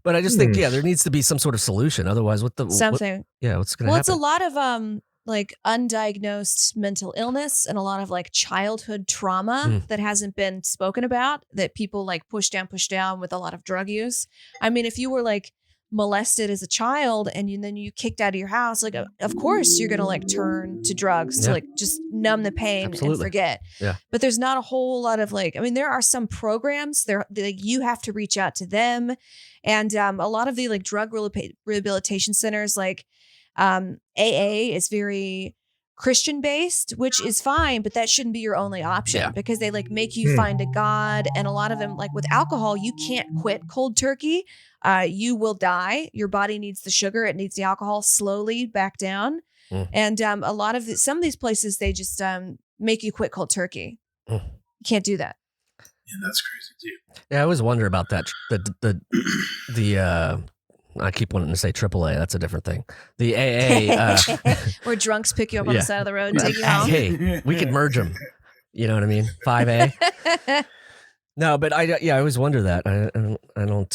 But I just think, there needs to be some sort of solution. Otherwise, what's going to happen? Well, it's a lot of like undiagnosed mental illness and a lot of like childhood trauma that hasn't been spoken about, that people like push down with a lot of drug use. I mean, if you were like molested as a child and then you kicked out of your house, like of course you're gonna like turn to drugs to like just numb the pain and forget. Yeah. But there's not a whole lot of like, I mean, there are some programs there like you have to reach out to them, and a lot of the like drug rehabilitation centers, like AA is very Christian based, which is fine, but that shouldn't be your only option because they like make you find a God. And a lot of them, like with alcohol, you can't quit cold turkey. You will die. Your body needs the sugar. It needs the alcohol slowly back down. And a lot of some of these places, they just make you quit cold turkey. You can't do that. Yeah, that's crazy too. Yeah, I always wonder about that. The I keep wanting to say AAA. That's a different thing. The AA. Where drunks pick you up on the side of the road and take you home. Hey, we could merge them. You know what I mean? 5A. No, but I always wonder that. I don't.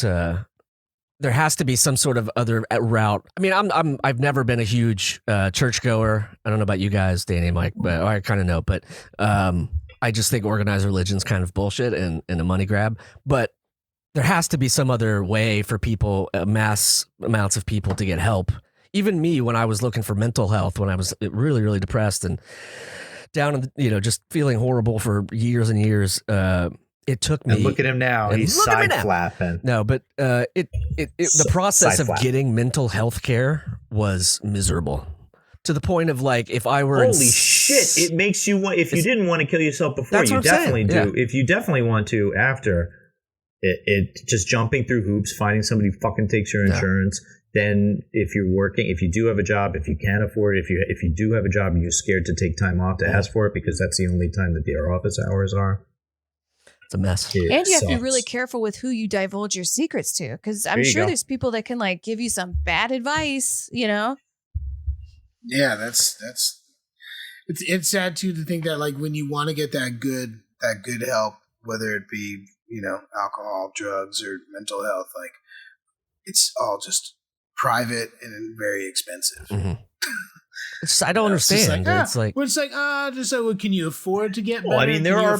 There has to be some sort of other route. I mean, I've never been a huge churchgoer. I don't know about you guys, Danny and Mike, but I kind of know. But I just think organized religion's kind of bullshit and a money grab. But there has to be some other way for people, mass amounts of people, to get help. Even me, when I was looking for mental health, when I was really, really depressed and down, just feeling horrible for years and years, it took me. And look at him now. He's side flapping. No, but the process of getting mental health care was miserable. To the point of like, if I were holy shit, it makes you want. If you didn't want to kill yourself before, you definitely do. Yeah. If you definitely want to after, it just jumping through hoops, finding somebody who fucking takes your insurance. Then, if you're working, if you do have a job, if you can't afford it, if you do have a job and you're scared to take time off to ask for it because that's the only time that their office hours are. It's a mess. And you have to be really careful with who you divulge your secrets to, because I'm sure there's people that can like give you some bad advice, you know. Yeah, it's sad too to think that like when you want to get that good help, whether it be, you know, alcohol, drugs, or mental health, like it's all just private and very expensive. I don't understand. It's like just so can you afford to get better? Well, I mean, there are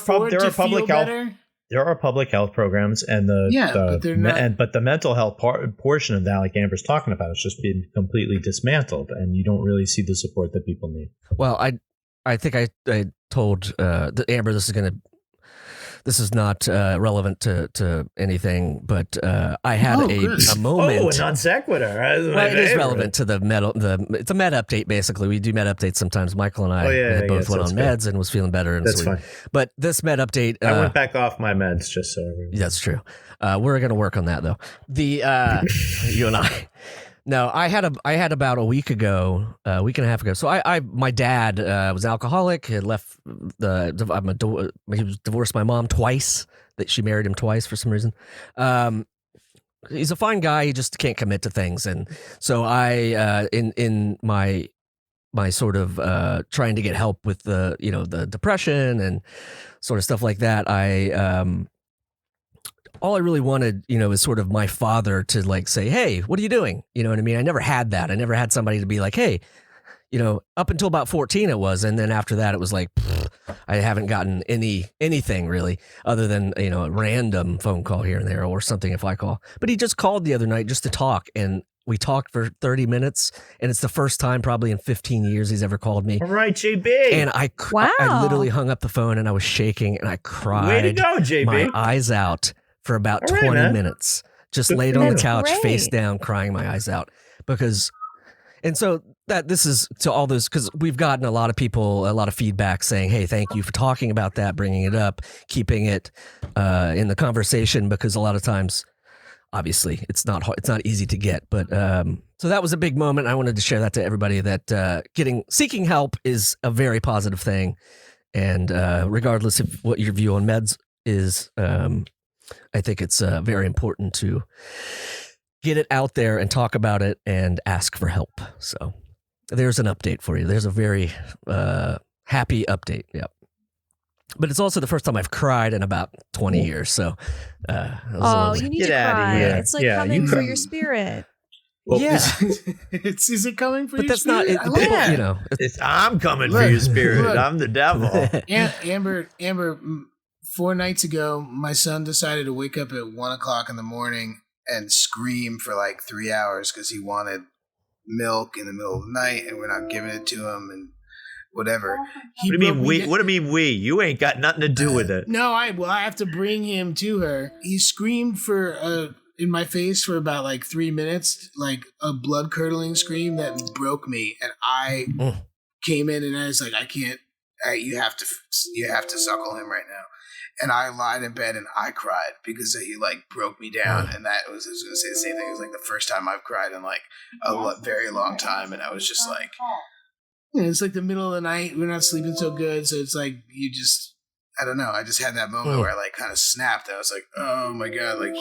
public health programs, and but the mental health portion of that, like Amber's talking about, is just being completely dismantled, and you don't really see the support that people need. Well, I think I told Amber this is not relevant to anything, but I had a moment. Oh, a non sequitur. Well, it is relevant to it's a med update, basically. We do med updates sometimes. Michael and I both went on meds and was feeling better. And that's fine. But this med update. I went back off my meds just so everyone. That's true. We're going to work on that, though. You and I. No, I had about a week and a half ago. So my dad was an alcoholic. Had left he was divorced my mom twice. That she married him twice for some reason. He's a fine guy. He just can't commit to things, and so I in my sort of trying to get help with the depression and sort of stuff like that. All I really wanted, is sort of my father to like say, hey, what are you doing? You know what I mean? I never had that. I never had somebody to be like, hey, up until about 14 it was. And then after that, it was like, I haven't gotten anything really other than, a random phone call here and there or something if I call. But he just called the other night just to talk. And we talked for 30 minutes. And it's the first time probably in 15 years he's ever called me. All right, JB. And I literally hung up the phone and I was shaking and I cried. Way to go, JB. My eyes out. For about 20 minutes, just laid on the couch, face down, crying my eyes out. And so this is to all those, because we've gotten a lot of feedback saying, hey, thank you for talking about that, bringing it up, keeping it in the conversation, because a lot of times, obviously, it's not easy to get. But so that was a big moment. I wanted to share that to everybody that seeking help is a very positive thing. And regardless of what your view on meds is, I think it's very important to get it out there and talk about it and ask for help. So there's an update for you. There's a very happy update. Yep. But it's also the first time I've cried in about 20 years. So you need to cry. It's like coming for your spirit. Well, is it coming for your spirit? But that's not, I'm coming for your spirit. I'm the devil. Amber, 4 nights ago, my son decided to wake up at 1:00 in the morning and scream for like 3 hours because he wanted milk in the middle of the night, and we're not giving it to him, and whatever. What do you mean we? You ain't got nothing to do with it. No, I have to bring him to her. He screamed in my face for about like 3 minutes, like a blood curdling scream that broke me, and I came in and I was like, I can't. You have to suckle him right now. And I lied in bed and I cried because he like broke me down. And I was going to say the same thing. It was like the first time I've cried in like a very long time. And I was just like, it's like the middle of the night. We're not sleeping so good. So it's like, I don't know. I just had that moment where I like kind of snapped. I was like, oh my God. Like,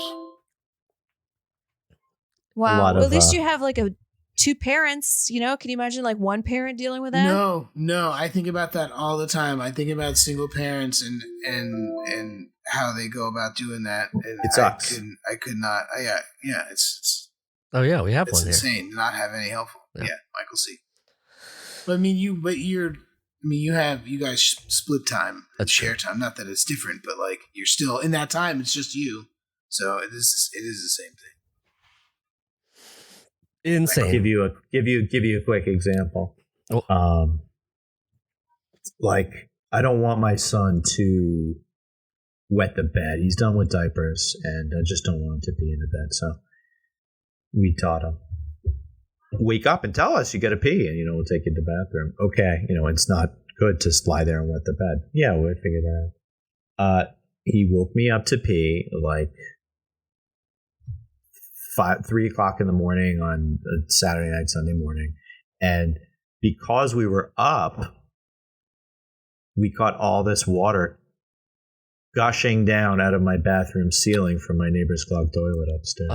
wow. Well, at least you have like two parents, can you imagine like one parent dealing with that? No. I think about that all the time. I think about single parents and how they go about doing that. And it sucks. I could not. Yeah. It's. Oh yeah, we have one here. It's insane to not have any help. Yeah, Michael C. But I mean, you guys split time, share time. Not that it's different, but like you're still in that time. It's just you, so it is the same thing. Insane. I'll give you a quick example. Like I don't want my son to wet the bed. He's done with diapers, and I just don't want him to pee in the bed. So we taught him, wake up and tell us you got to pee, and we'll take you to the bathroom. Okay, it's not good to lie there and wet the bed. Yeah, we'll figure that out. He woke me up to pee like 3 o'clock in the morning on a Saturday night, Sunday morning, and because we were up, we caught all this water gushing down out of my bathroom ceiling from my neighbor's clogged toilet upstairs.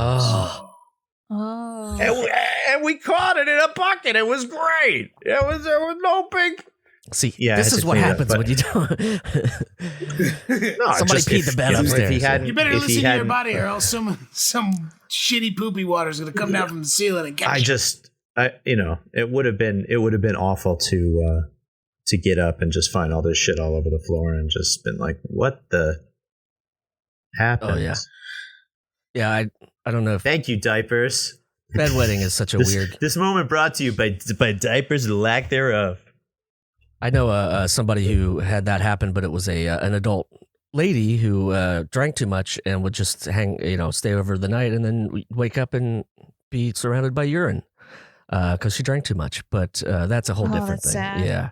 And we caught it in a bucket. It was great. There was no big. See, this is what happens when you don't. Somebody peed the bed upstairs. You better listen to your body, or else some shitty poopy water is going to come down from the ceiling and get it would have been awful to get up and just find all this shit all over the floor and just been like, what the happened? Oh yeah. I don't know. Thank you, diapers. Bedwetting is such a weird. This moment brought to you by diapers and lack thereof. I know somebody who had that happen, but it was an adult lady who drank too much and would just stay over the night and then wake up and be surrounded by urine because she drank too much. But that's a whole different thing. Sad. Yeah.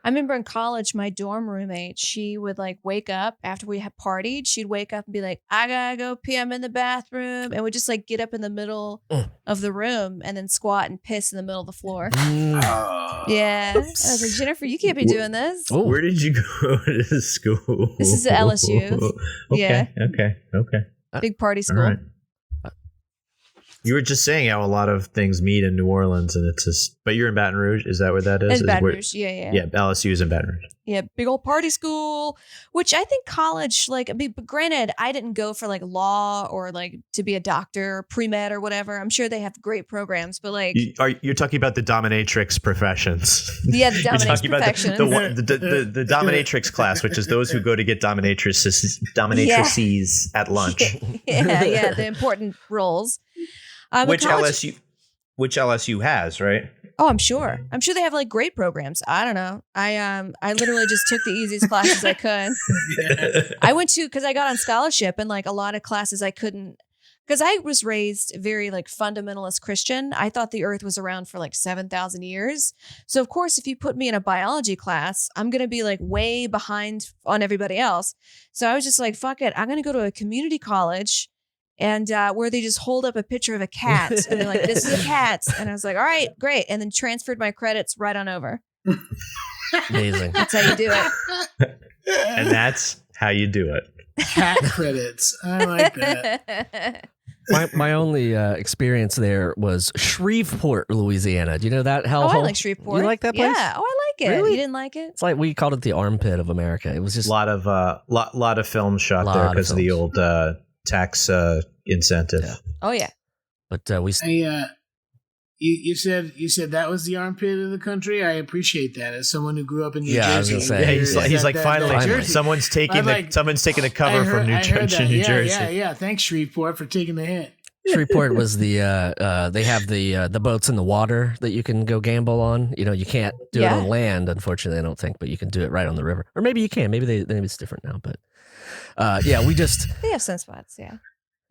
I remember in college, my dorm roommate, she would wake up after we had partied. She'd wake up and be like, I gotta go pee, I'm in the bathroom. And would just get up in the middle of the room and then squat and piss in the middle of the floor. Yeah. I was like, Jennifer, you can't be doing this. Where did you go to school? This is at LSU. Okay. Big party school. All right. You were just saying how a lot of things meet in New Orleans, and it's just. But you're in Baton Rouge. Is that where that is? In Baton Rouge, yeah. Yeah, LSU is in Baton Rouge. Yeah, big old party school. Which I think college, but granted, I didn't go for law or to be a doctor, or pre-med or whatever. I'm sure they have great programs, but you're talking about the dominatrix professions. Yeah, the dominatrix professions. The dominatrix class, which is those who go to get dominatrices at lunch. Yeah, the important roles. Which LSU has, right? Oh, I'm sure. I'm sure they have great programs. I don't know. I literally just took the easiest classes I could. I went to because I got on scholarship and a lot of classes I couldn't because I was raised very fundamentalist Christian. I thought the earth was around for 7,000 years. So of course, if you put me in a biology class, I'm going to be way behind on everybody else. So I was just fuck it. I'm going to go to a community college. And where they just hold up a picture of a cat and they're like, this is a cat. And I was like, all right, great. And then transferred my credits right on over. Amazing. That's how you do it. And that's how you do it. Cat credits. I like that. My only experience there was Shreveport, Louisiana. Do you know that hellhole? I like Shreveport. You like that place? Yeah. Oh, I like it. Really? You didn't like it? It's we called it the armpit of America. It was just a lot of films shot there because of the old tax incentive. Yeah. Oh yeah. But you said that was the armpit of the country. I appreciate that as someone who grew up in New Jersey. I was gonna say. He's finally someone's taking the cover from New Jersey. Yeah. Thanks Shreveport for taking the hint. Shreveport was the they have the boats in the water that you can go gamble on. You can't do it on land, unfortunately. I don't think, but you can do it right on the river, or maybe you can. Maybe it's different now, but. We just they have sunspots. Yeah,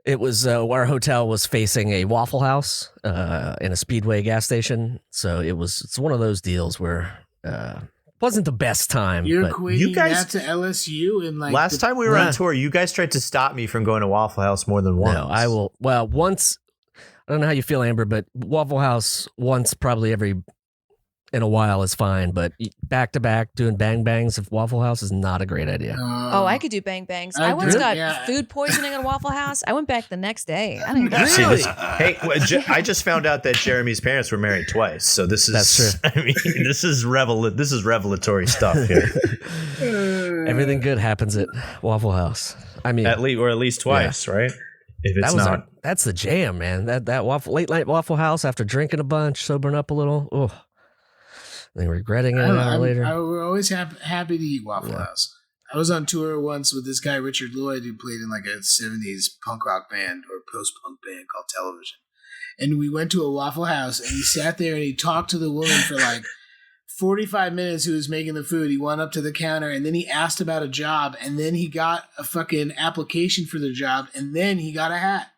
it was our hotel was facing a Waffle House in a Speedway gas station, so it's one of those deals where wasn't the best time. You're but equating you guys that to LSU and last time we were on tour, you guys tried to stop me from going to Waffle House more than once. No, I will. Well, once. I don't know how you feel, Amber, but Waffle House once probably every. In a while is fine, but back to back doing bang bangs at Waffle House is not a great idea. I could do bang bangs. I once got food poisoning at Waffle House. I went back the next day. I didn't really. I just found out that Jeremy's parents were married twice, so this is that's true. I mean, this is revelatory stuff here. Everything good happens at Waffle House. I mean, at least twice, right? If it's that's the jam, man. That late night Waffle House after drinking a bunch, sobering up a little. Oh. And regretting it an hour later. We're always happy to eat Waffle House. I was on tour once with this guy, Richard Lloyd, who played in a 70s punk rock band or post-punk band called Television. And we went to a Waffle House and he sat there and he talked to the woman for 45 minutes he was making the food. He went up to the counter and then he asked about a job and then he got a fucking application for the job and then he got a hat.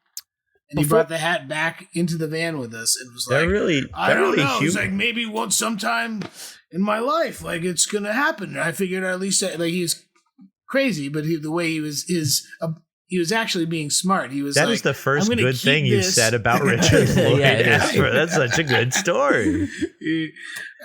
And he brought the hat back into the van with us and was like, I don't know. It's like maybe once sometime in my life, like it's going to happen. And I figured at least like he was crazy, but the way he was he was actually being smart. He was that is the first good thing you said about Richard Lloyd. That's such a good story.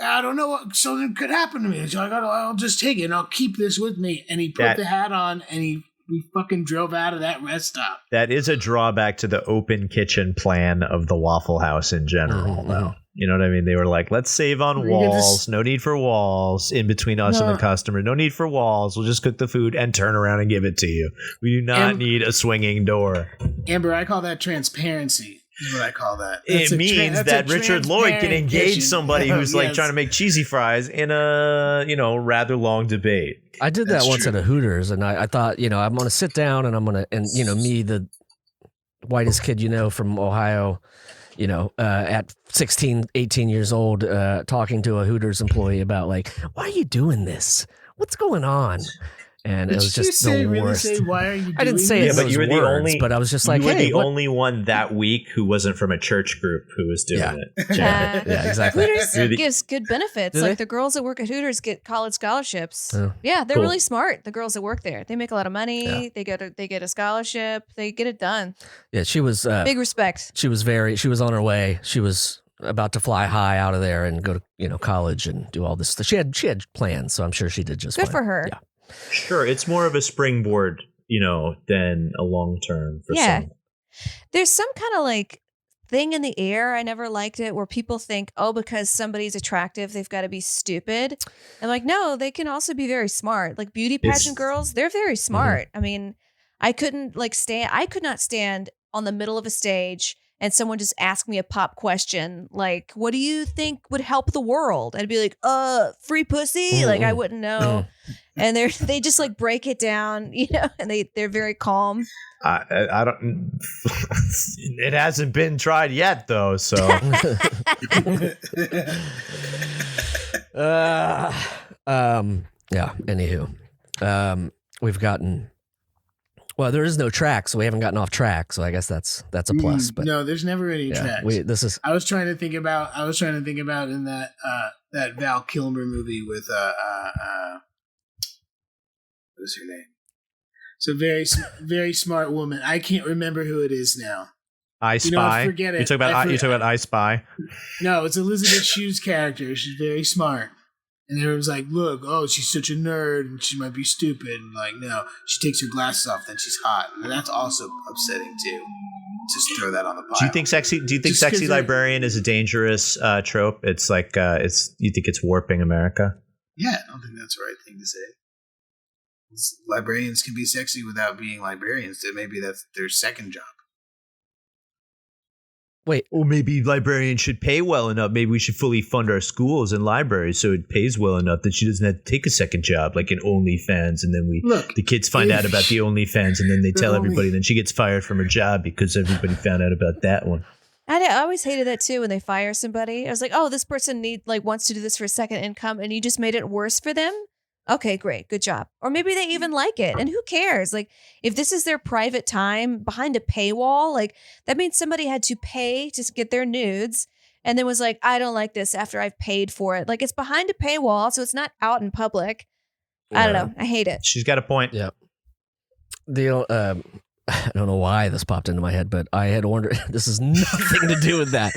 I don't know what something could happen to me. So I'll just take it and I'll keep this with me. And he put the hat on and we fucking drove out of that rest stop. That is a drawback to the open kitchen plan of the Waffle House in general, though. You know what I mean? They were like, let's save on walls. No need for walls in between us and the customer. No need for walls. We'll just cook the food and turn around and give it to you. We do not need a swinging door. Amber, I call that transparency. Is what I call that. It means that Richard Lloyd can engage somebody who's like trying to make cheesy fries in a rather long debate. I did that once at a Hooters, and I thought, I'm going to sit down and I'm going to, me, the whitest kid from Ohio, at 16, 18 years old, talking to a Hooters employee about like, why are you doing this? What's going on? And it was just the worst. Say, why are you doing I didn't say it, but you were the only. But I was just like, you were the only one that week who wasn't from a church group who was doing it. Yeah, exactly. Hooters gives good benefits. Like the girls that work at Hooters get college scholarships. Yeah, they're really smart. The girls that work there, they make a lot of money. Yeah. They get a scholarship. They get it done. Yeah, she was big respect. She was on her way. She was about to fly high out of there and go to college and do all this stuff. She had plans, so I'm sure she did just good fine. for her. Yeah. Sure, it's more of a springboard, than a long term for some. There's some kind of like thing in the air. I never liked it where people think, because somebody's attractive, they've got to be stupid. And like, no, they can also be very smart. Like beauty pageant girls, they're very smart. I mean, I could not stand on the middle of a stage and someone just asked me a pop question, like, what do you think would help the world? I'd be like, free pussy? Like, I wouldn't know. And they just like break it down, and they're very calm. I don't, it hasn't been tried yet though. So, anywho, we've gotten, well, there is no track, so we haven't gotten off track. So I guess that's a plus. But no, there's never any tracks. I was trying to think about in that Val Kilmer movie with what was her name? So very smart woman. I can't remember who it is now. I Spy. Forget it. You talk about I Spy. No, it's Elizabeth Shue's character. She's very smart. And everyone's like, look, she's such a nerd and she might be stupid. And like, no, she takes her glasses off, then she's hot. And that's also upsetting too. Just throw that on the pile. Do you think sexy librarian is a dangerous trope? It's like, you think it's warping America? Yeah, I don't think that's the right thing to say. Librarians can be sexy without being librarians. Maybe that's their second job. Wait, or maybe librarians should pay well enough. Maybe we should fully fund our schools and libraries so it pays well enough that she doesn't have to take a second job, like an OnlyFans, and then the kids find out about the OnlyFans, and then they tell everybody. Then she gets fired from her job because everybody found out about that one. I always hated that too when they fire somebody. I was like, this person wants to do this for a second income, and you just made it worse for them. Okay, great. Good job. Or maybe they even like it. And who cares? Like, if this is their private time behind a paywall, like that means somebody had to pay to get their nudes and then was like, I don't like this after I've paid for it. Like, it's behind a paywall, so it's not out in public. Yeah. I don't know. I hate it. She's got a point. Yeah. I don't know why this popped into my head, but I had ordered, this has nothing to do with that.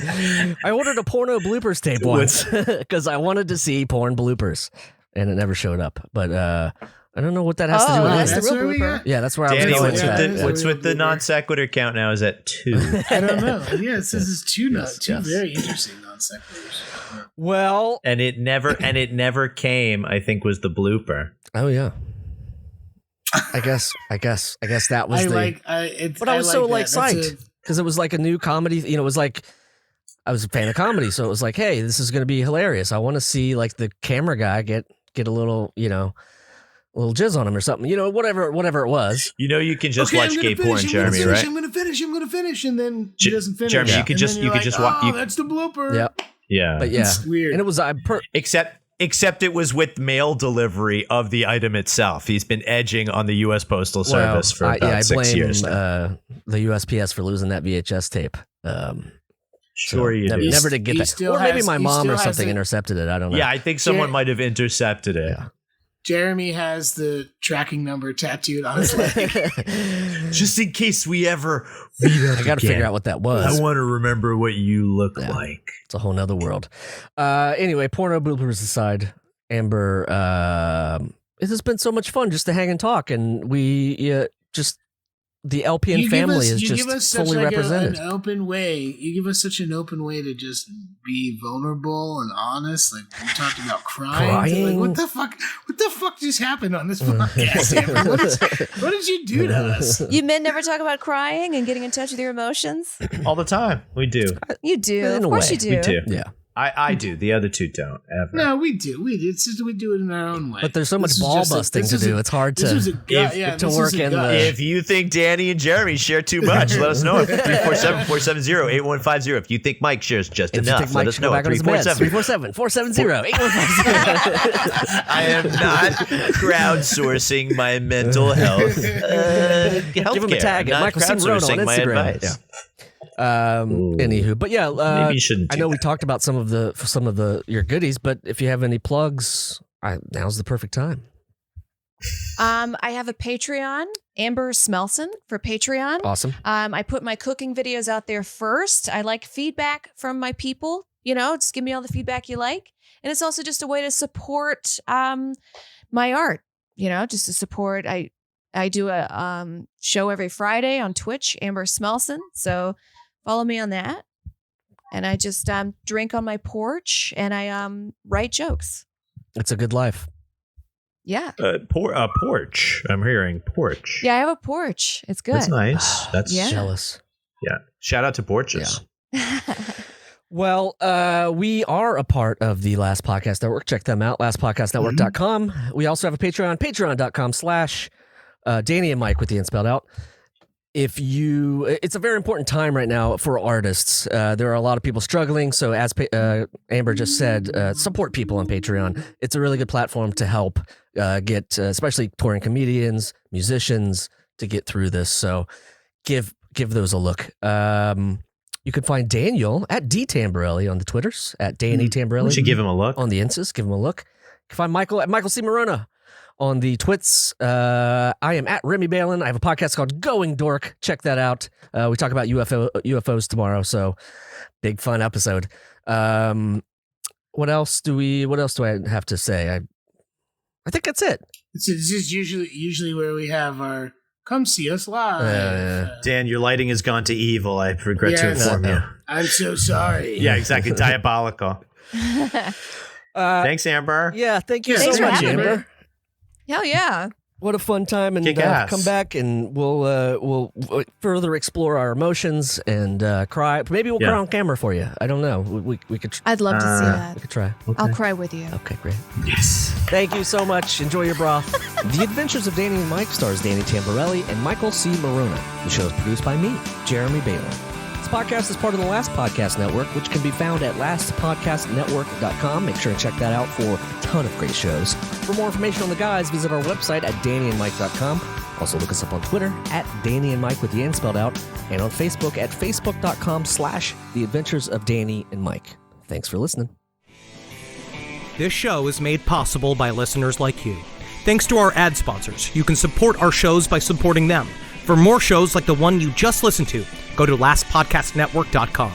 I ordered a porno bloopers tape once because I wanted to see porn bloopers. And it never showed up. But I don't know what that has to do with that's the real blooper. Yeah, that's where Danny, I was going. What's with the non sequitur count now? Is at 2? I don't know. Yeah, it says it's two very interesting non sequiturs. Well, and it never came. I think was the blooper. Oh yeah. I guess that was but I was so psyched because it was like a new comedy. It was like. I was a fan of comedy, so it was like, hey, this is going to be hilarious. I want to see like the camera guy get a little, a little jizz on him or something, whatever it was. You can just watch gay porn, Jeremy, right? I'm going to finish, and then he doesn't finish. Jeremy, you could just watch. That's the blooper. Yeah, yeah, but yeah, it's weird. And it was except Except it was with mail delivery of the item itself. He's been edging on the U.S. Postal Service for about 6 years now. The USPS for losing that VHS tape. Sure, you did. Never did get that. Or maybe my mom or something intercepted it. I don't know. Yeah, I think someone might have intercepted it. Yeah. Jeremy has the tracking number tattooed on his leg. Just in case we ever meet up I got to figure out what that was. I want to remember what you look like. It's a whole nother world. Anyway, porno bloopers aside, Amber, it has been so much fun just to hang and talk, and we just the LPN family is just fully represented. An open way. You give us such an open way to just be vulnerable and honest. Like we talked about crying. Like, what the fuck? What the fuck just happened on this podcast, Amber? What did you do to us? You men never talk about crying and getting in touch with your emotions? All the time. We do. You do. Of course you do. We do. Yeah. I do. The other two don't ever. No, we do. It's just we do it in our own way. But there's so much ball busting to do. It's hard to work in. If you think Danny and Jeremy share too much, let us know. 347-470-8150. If you think Mike shares just enough, let us know. 347-470-8150. I am not crowdsourcing my mental health. Give him a tag at Michael C. Maronna on Instagram. Yeah. Anywho, but yeah, maybe you shouldn't. I know we talked about some of your goodies, but if you have any plugs, now's the perfect time. I have a Patreon, Amber Smelson for Patreon. Awesome. I put my cooking videos out there first. I like feedback from my people. Just give me all the feedback you like, and it's also just a way to support my art. Just to support. I do a show every Friday on Twitch, Amber Smelson. So follow me on that. And I just drink on my porch and I write jokes. It's a good life. Yeah. Porch. I'm hearing porch. Yeah, I have a porch. It's good. That's nice. That's jealous. Yeah. Shout out to porches. Yeah. Well, we are a part of the Last Podcast Network. Check them out, lastpodcastnetwork.com. We also have a Patreon, patreon.com/Danny and Mike with the N spelled out. It's a very important time right now for artists. There are a lot of people struggling. So as Amber just said, support people on Patreon. It's a really good platform to help get, especially touring comedians, musicians, to get through this. So give those a look. You can find Daniel at Tamberelli on the Twitters, at Danny Tamberelli. We should give him a look. On the Instas, give him a look. You can find Michael at Michael C. Maronna on the twits. I am at Remy Balon. I have a podcast called Going Dork. Check that out. We talk about UFOs tomorrow, so big fun episode. What else do I have to say? I think that's it. This is usually where we have our come see us live. Dan, your lighting has gone to evil. I regret to inform you. I'm so sorry. Yeah, exactly. Diabolical. Thanks, Amber. Yeah, thank you so much, Amber. Hell yeah. What a fun time, and come back and we'll further explore our emotions and cry. Maybe we'll cry on camera for you. I don't know. We could. I'd love to see that. We could try. Okay. I'll cry with you. Okay, great. Yes. Thank you so much. Enjoy your broth. The Adventures of Danny and Mike stars Danny Tamberelli and Michael C. Maronna. The show is produced by me, Jeremy Balon. This podcast is part of the Last Podcast Network, which can be found at lastpodcastnetwork.com. Make sure to check that out for a ton of great shows. For more information on the guys, visit our website at dannyandmike.com. Also look us up on Twitter at Danny and Mike with the N spelled out, and on Facebook at facebook.com/The Adventures of Danny and Mike. Thanks for listening. This show is made possible by listeners like you. Thanks to our ad sponsors. You can support our shows by supporting them. For more shows like the one you just listened to, go to lastpodcastnetwork.com.